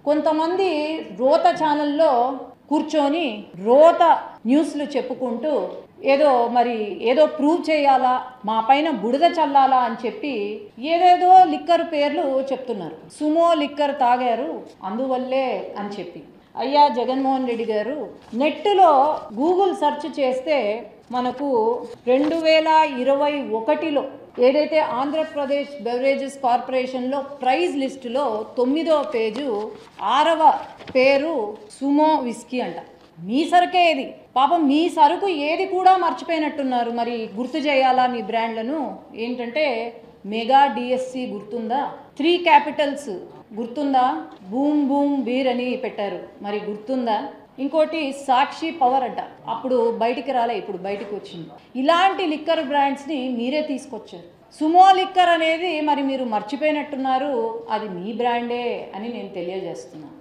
కొంతమంది రోత ఛానల్లో కూర్చొని రోత న్యూస్లు చెప్పుకుంటూ ఏదో ప్రూవ్ చేయాలా, మా పైన బుడద చల్లాలా అని చెప్పి ఏదేదో లిక్కర్ పేర్లు చెప్తున్నారు. సుమో లిక్కర్ తాగారు అందువల్లే అని చెప్పి. అయ్యా జగన్మోహన్ రెడ్డి గారు, నెట్లో గూగుల్ సెర్చ్ చేస్తే మనకు 2021లో ఏదైతే ఆంధ్రప్రదేశ్ బెవరేజెస్ కార్పొరేషన్లో ప్రైజ్ లిస్టులో 9వ పేజు 6వ పేరు సుమో విస్కీ అంట. మీ సరుకే ఇది. పాపం మీ సరుకు ఏది కూడా మర్చిపోయినట్టున్నారు. మరి గుర్తు చేయాలా మీ బ్రాండ్లను? ఏంటంటే మెగా డిఎస్సి గుర్తుందా, 3 క్యాపిటల్స్ గుర్తుందా, బూమ్ బూమ్ బీర్ అని పెట్టారు, మరి గుర్తుందా? ఇంకోటి సాక్షి పవర్ అంట, అప్పుడు బయటికి రాలే, ఇప్పుడు బయటికి వచ్చింది. ఇలాంటి లిక్కర్ బ్రాండ్స్ని మీరే తీసుకొచ్చారు. సుమో లిక్కర్ అనేది మరి మీరు మర్చిపోయినట్టున్నారు, అది మీ బ్రాండే అని నేను తెలియజేస్తున్నాను.